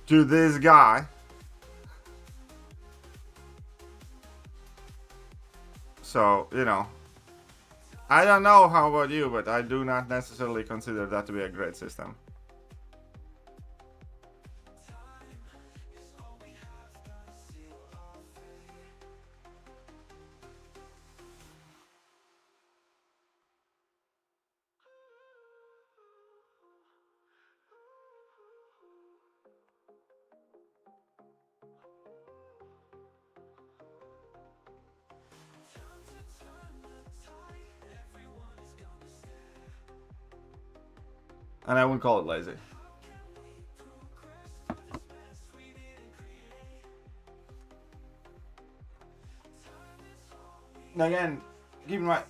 to this guy. So, you know, I don't know how about you, but I do not necessarily consider that to be a great system. And I wouldn't call it lazy. Now again, keep in mind,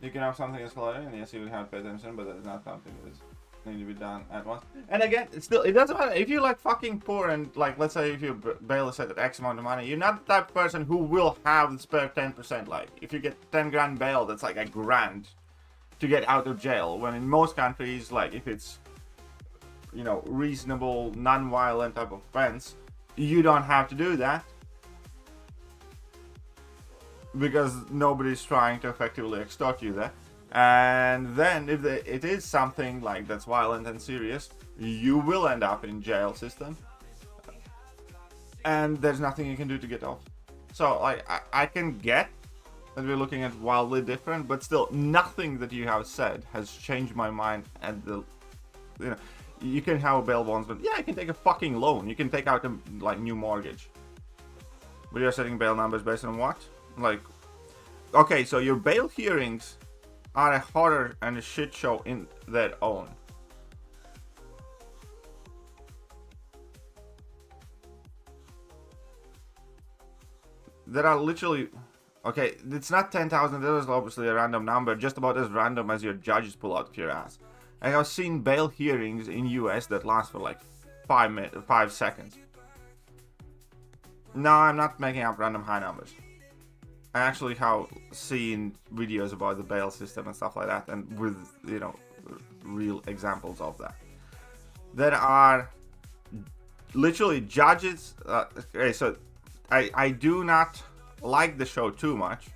you can have something escalating, and yes, you would have to pay attention, but that is not something that is need to be done at once. And again, it's still, it doesn't matter if you're like fucking poor and like, let's say if your bail is set at X amount of money, you're not the type of person who will have the spare 10%. Like if you get 10 grand bail, that's like a grand to get out of jail, when in most countries, like if it's, you know, reasonable, non-violent type of offense, you don't have to do that because nobody's trying to effectively extort you there. And then if it is something like that's violent and serious, you will end up in jail system, and there's nothing you can do to get off. So like I can get that we're looking at wildly different, but still nothing that you have said has changed my mind. And the, you know, you can have a bail bondsman. Yeah, you can take a fucking loan. You can take out a like new mortgage. But you're setting bail numbers based on what? Like, okay, so your bail hearings are a horror and a shit show in their own. There are literally, okay, it's not 10,000, that was obviously a random number, just about as random as your judges pull out of your ass. I have seen bail hearings in US that last for like 5 seconds. No, I'm not making up random high numbers. I actually have seen videos about the bail system and stuff like that, and with, you know, real examples of that. There are literally judges, okay, so I do not like the show too much,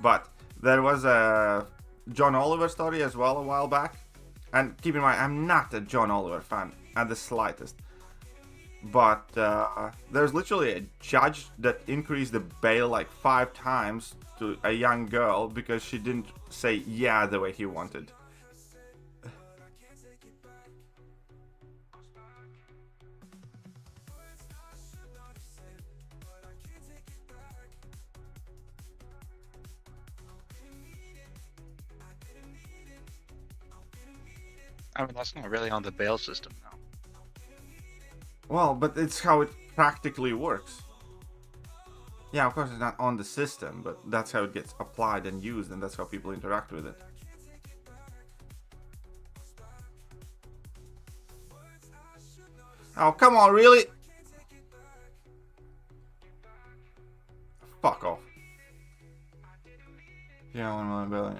but there was a John Oliver story as well a while back, and keep in mind, I'm not a John Oliver fan at the slightest. But there's literally a judge that increased the bail like 5 times to a young girl because she didn't say yeah the way he wanted.
I mean, that's not really on the bail system now.
Well, but it's how it practically works. Yeah, of course it's not on the system, but that's how it gets applied and used, and that's how people interact with it. Oh, come on, really? fuck off. Yeah, 1 million bail.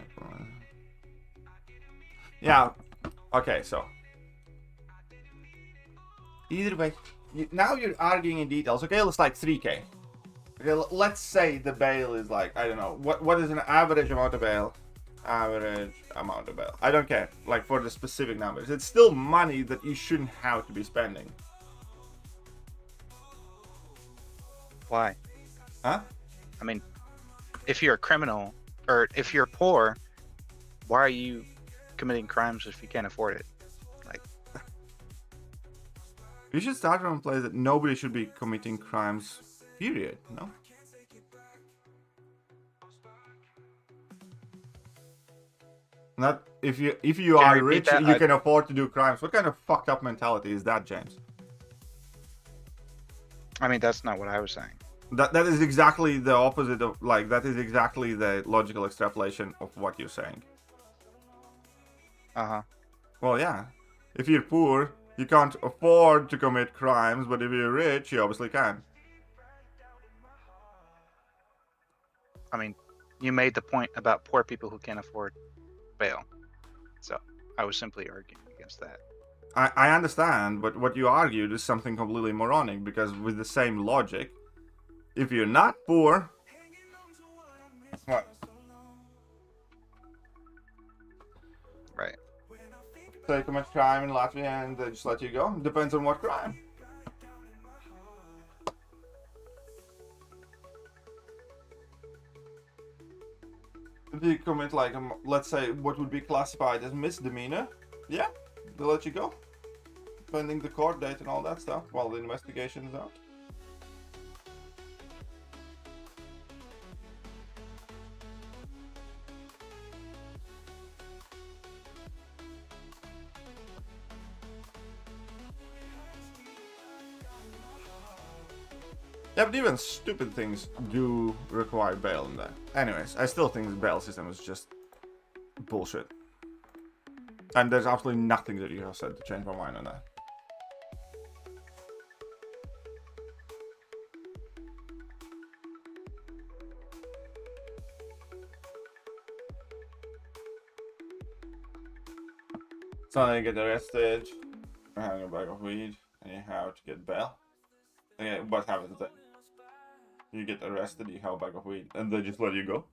Yeah. Okay, so either way, now you're arguing in details. Okay, it's like 3K. Okay, let's say the bail is like, I don't know, what is an average amount of bail? Average amount of bail. I don't care, like for the specific numbers. It's still money that you shouldn't have to be spending.
Why?
Huh?
I mean, if you're a criminal or if you're poor, why are you committing crimes if you can't afford it? Like,
you should start from a place that nobody should be committing crimes, period, no? Not if you are rich, you can afford to do crimes. What kind of fucked up mentality is that, James?
I mean, that's not what I was saying.
That is exactly the opposite of, like, that is exactly the logical extrapolation of what you're saying.
Uh-huh.
Well, yeah. If you're poor, you can't afford to commit crimes, but if you're rich, you obviously can.
I mean, you made the point about poor people who can't afford bail. So, I was simply arguing against that.
I understand, but what you argued is something completely moronic, because with the same logic, if you're not poor... What?
Right.
So you commit crime in Latvia and they just let you go? Depends on what crime. If you commit, like, let's say, what would be classified as misdemeanor, yeah, they'll let you go. Pending the court date and all that stuff while the investigation is out. Yeah, but even stupid things do require bail in that. Anyways, I still think the bail system is just bullshit. And there's absolutely nothing that you have said to change my mind on that. So you get arrested, you're having a bag of weed, and you have to get bail. Okay, what happens then? You get arrested, you have a bag of weed, and they just let you go?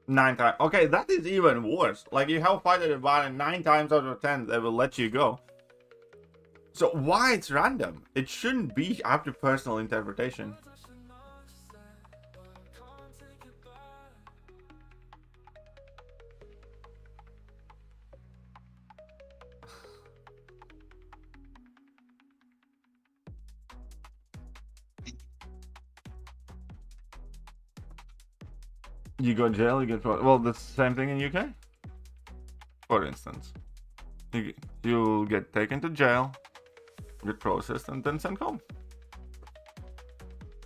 Nine times. Okay, that is even worse. Like, you have a fight at a bar and 9 times out of 10 they will let you go. So why it's random? It shouldn't be up to personal interpretation. You go to jail, you get... Well, the same thing in UK. For instance. You'll get taken to jail, get processed, and then sent home.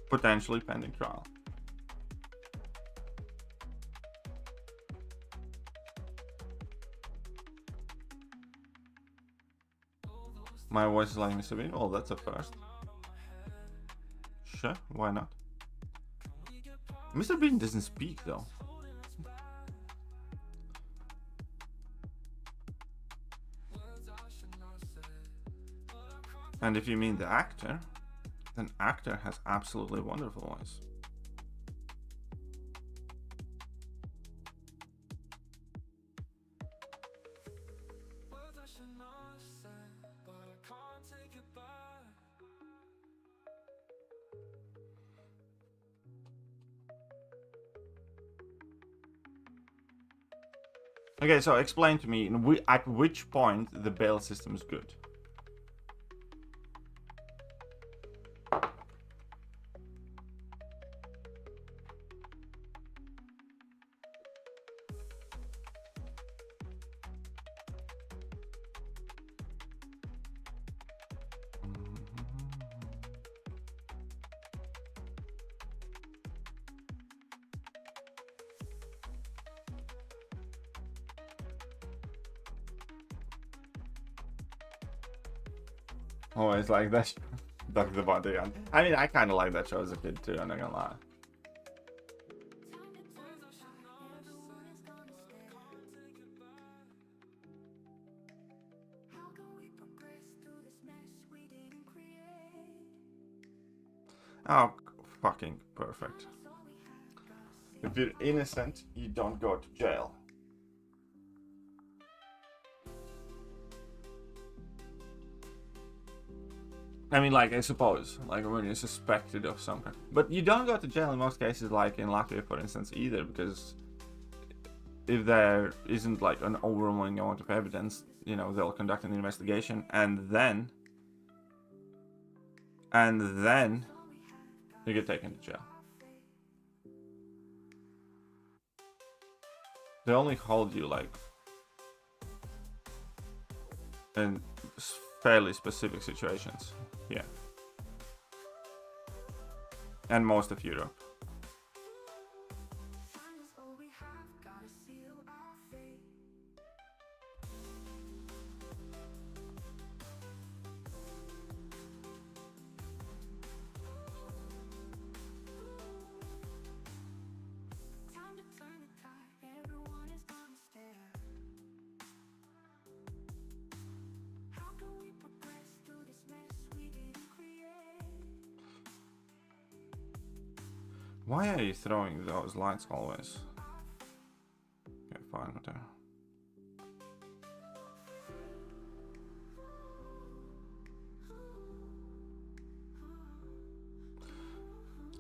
Potentially pending trial. My voice is like Mr. Bean? Well, that's a first. Sure, why not? Mr. Bean doesn't speak, though. And if you mean the actor, then actor has absolutely wonderful voice. Okay, so explain to me at which point the bail system is good. Always like that show. Dog the Bodyguard. I mean, I kind of like that show as a kid too, I'm not gonna lie. Oh, fucking perfect. If you're innocent, you don't go to jail. I mean, like, I suppose, like, when you're suspected of something. But you don't go to jail in most cases, like in Latvia, for instance, either, because if there isn't, like, an overwhelming amount of evidence, you know, they'll conduct an investigation, and then you get taken to jail. They only hold you, like, in fairly specific situations. Yeah. And most of Europe. Why are you throwing those lights always? Okay, fine, whatever.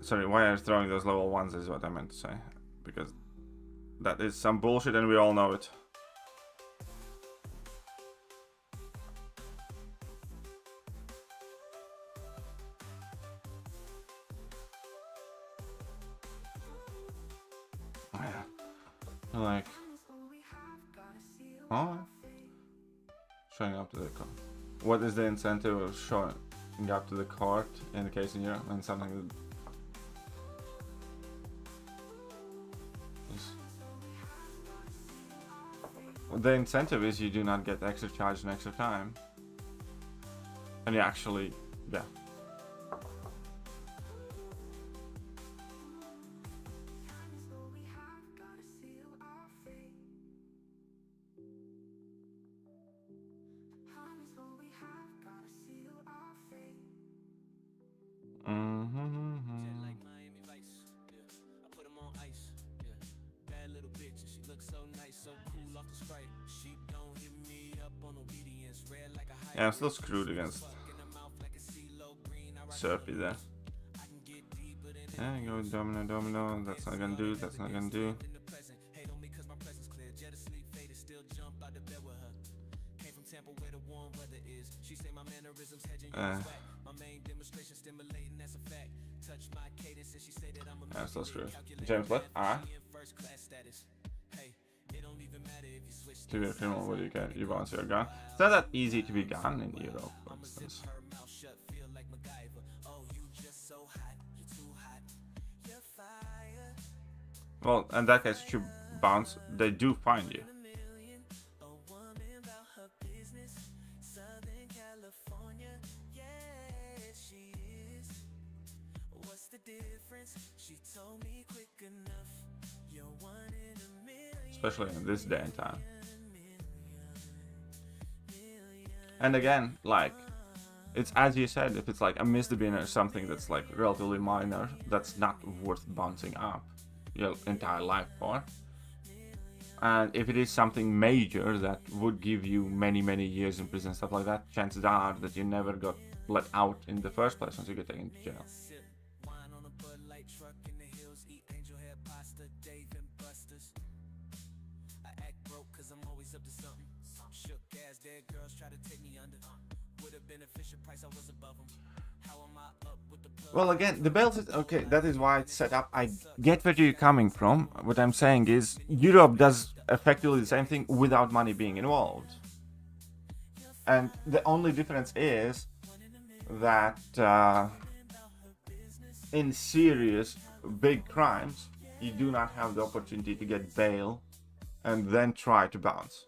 Sorry, why are you throwing those level 1s is what I meant to say. Because that is some bullshit and we all know it. Like, oh, showing up to the court. What is the incentive of showing up to the court in the case in Europe when something is... The incentive is you do not get extra charge and extra time, and you actually, yeah. Yeah, I'm still screwed against Surfy there. Yeah, go domino, that's not gonna do, that's not gonna do. I'm still screwed. James, what? To be a criminal, what do you get? You volunteer a gun. It's not that easy to be gone in Europe, for instance. Well, in that case, if you bounce, they do find you. Especially in this day and time. And again, like, it's as you said, if it's like a misdemeanor or something that's like relatively minor, that's not worth bouncing up your entire life for. And if it is something major that would give you many years in prison, stuff like that, chances are that you never got let out in the first place once you get taken to jail. Well, again, the bail system, okay, that is why it's set up. I get where you're coming from. What I'm saying is Europe does effectively the same thing without money being involved. And the only difference is that in serious big crimes, you do not have the opportunity to get bail and then try to bounce.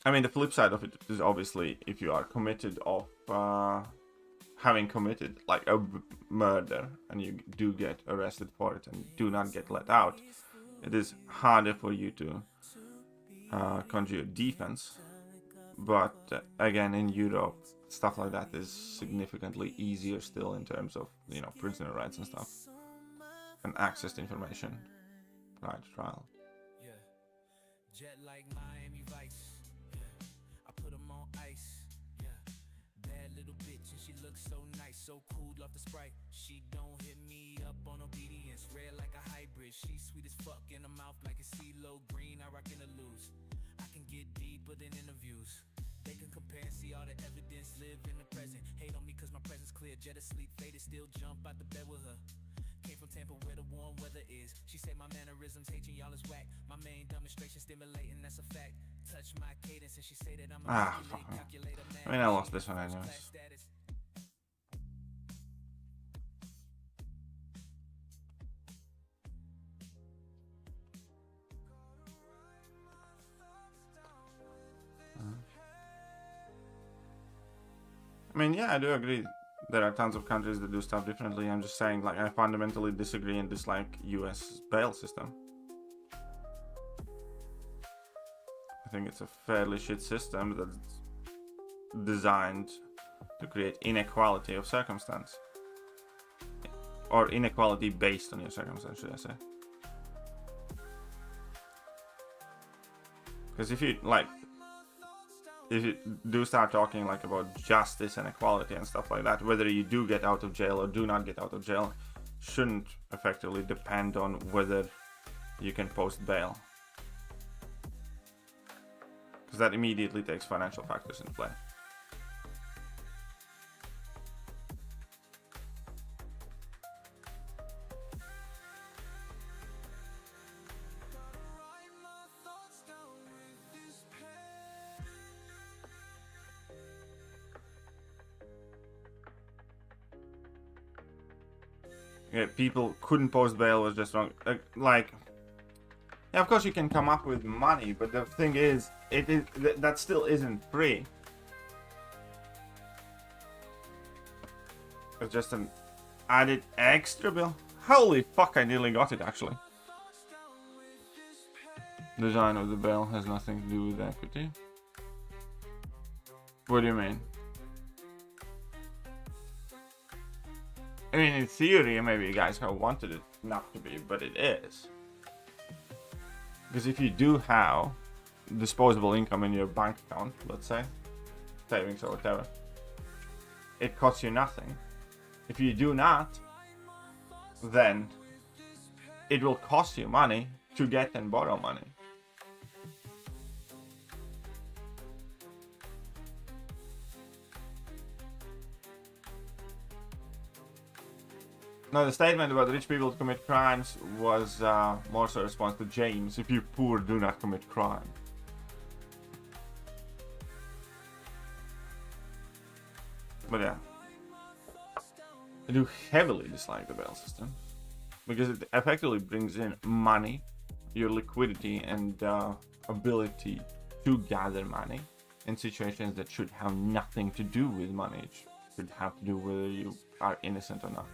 I mean, the flip side of it is obviously if you are committed of having committed like a murder and you do get arrested for it and do not get let out, it is harder for you to conjure defense. But again, in Europe, stuff like that is significantly easier still in terms of, you know, prisoner rights and stuff and access to information prior to trial.
Jet like Miami Vice. Yeah. I put them on ice. Yeah. Bad little bitch and she looks so nice, so cool off the Sprite. She don't hit me up on obedience, red like a hybrid. She sweet as fuck in her mouth like a CeeLo Green. I rock in the loose. I can get deeper than interviews. They can compare and see all the evidence. Live in the present. Hate on me cause my presence clear. Jet asleep, faded, still jump out the bed with her. Came from Tampa where the warm weather is. She said my mannerisms hating y'all is whack. My main demonstration stimulating, that's a fact. Touch my cadence and she say that I'm a calculator.
I mean, I lost this one anyways. I mean, yeah, I do agree. There are tons of countries that do stuff differently. I'm just saying, like, I fundamentally disagree and dislike US bail system. I think it's a fairly shit system that's designed to create inequality of circumstance. Or inequality based on your circumstance, should I say. Because if you, like, if you do start talking like about justice and equality and stuff like that, whether you do get out of jail or do not get out of jail shouldn't effectively depend on whether you can post bail, because that immediately takes financial factors into play. Yeah, people couldn't post bail was just wrong. Like, yeah, of course you can come up with money, but the thing is, that still isn't free. It's just an added extra bill. Holy fuck! I nearly got it actually. Design of the bail has nothing to do with equity. What do you mean? I mean, in theory, maybe you guys have wanted it not to be, but it is. Because if you do have disposable income in your bank account, let's say, savings or whatever, it costs you nothing. If you do not, then it will cost you money to get and borrow money. No, the statement about rich people to commit crimes was more so a response to James. If you poor, do not commit crime. But yeah, I do heavily dislike the bail system because it effectively brings in money, your liquidity and ability to gather money in situations that should have nothing to do with money. It should have to do whether you are innocent or not.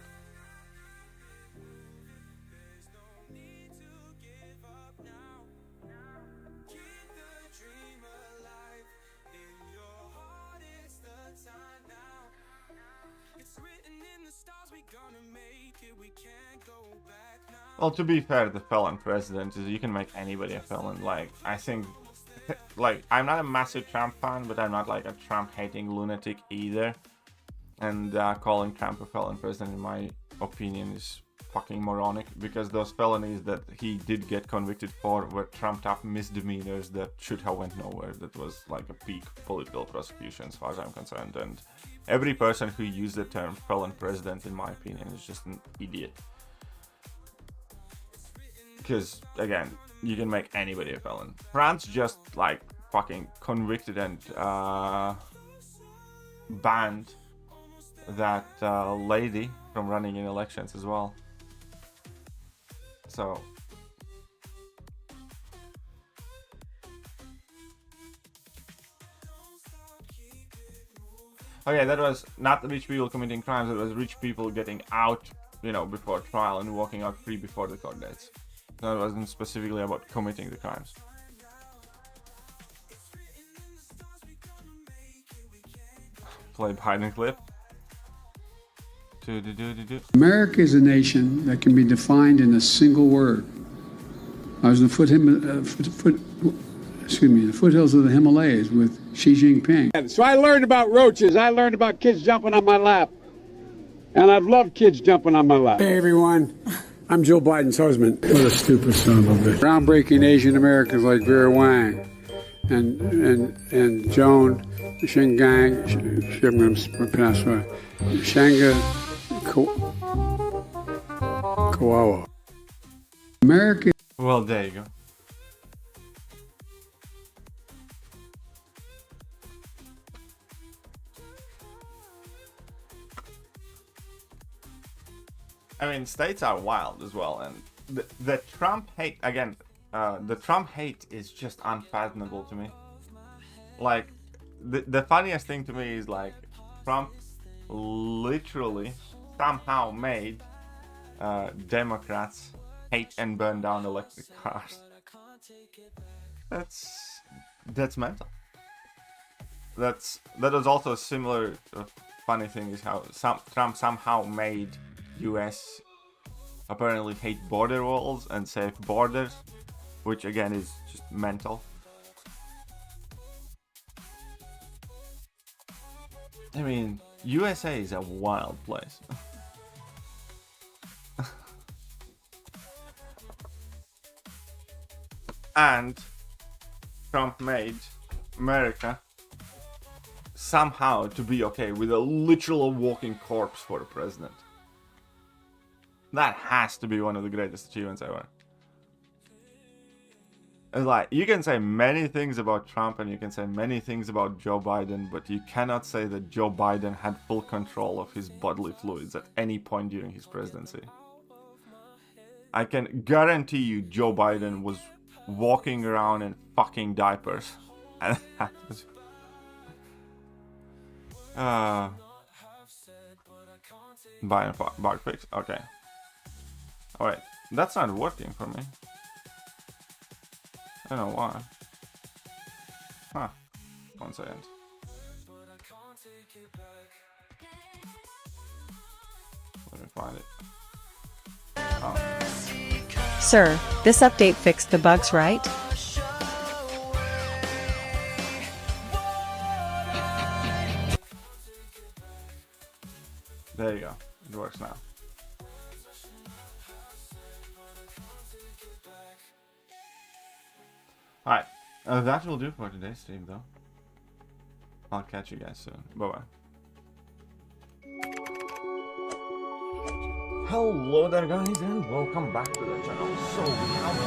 Well, to be fair, the felon president is you can make anybody a felon. Like, I think, like, I'm not a massive Trump fan, but I'm not like a Trump-hating lunatic either. And calling Trump a felon president, in my opinion, is fucking moronic, because those felonies that he did get convicted for were trumped-up misdemeanors that should have went nowhere. That was like a peak political prosecution, as far as I'm concerned. And every person who used the term felon president, in my opinion, is just an idiot. Because, again, you can make anybody a felon. France just, like, fucking convicted and banned that lady from running in elections as well. So... Okay, that was not rich people committing crimes, it was rich people getting out, you know, before trial and walking out free before the court dates. That wasn't specifically about committing the crimes. Play Biden clip.
America is a nation that can be defined in a single word. I was in the foothills of the Himalayas with Xi Jinping.
So I learned about roaches. I learned about kids jumping on my lap. And I've loved kids jumping on my lap. Hey, everyone. I'm Joe Biden's husband. What a stupid son of a bitch. Groundbreaking Asian Americans like Vera Wang and Joan Shingang, I'm going to pronounce right, Shanga Kawawa. America.
Well, there you go. I mean, states are wild as well, and the Trump hate, again, the Trump hate is just unfathomable to me. Like, the funniest thing to me is, like, Trump literally somehow made Democrats hate and burn down electric cars. That's mental. That was also a similar funny thing is how Trump somehow made US apparently hate border walls and safe borders, which again is just mental. I mean, USA is a wild place. And Trump made America somehow to be okay with a literal walking corpse for a president. That has to be one of the greatest achievements ever. It's like, you can say many things about Trump and you can say many things about Joe Biden, but you cannot say that Joe Biden had full control of his bodily fluids at any point during his presidency. I can guarantee you Joe Biden was walking around in fucking diapers. And that was... Buying bug fix? Okay. Alright, that's not working for me. I don't know why. Huh. 1 second. Let me find it. Oh.
Sir, this update fixed the bugs, right?
There you go. It works now. Alright, that will do for today's stream though. I'll catch you guys soon. Bye bye. Hello there guys and welcome back to the channel. So we have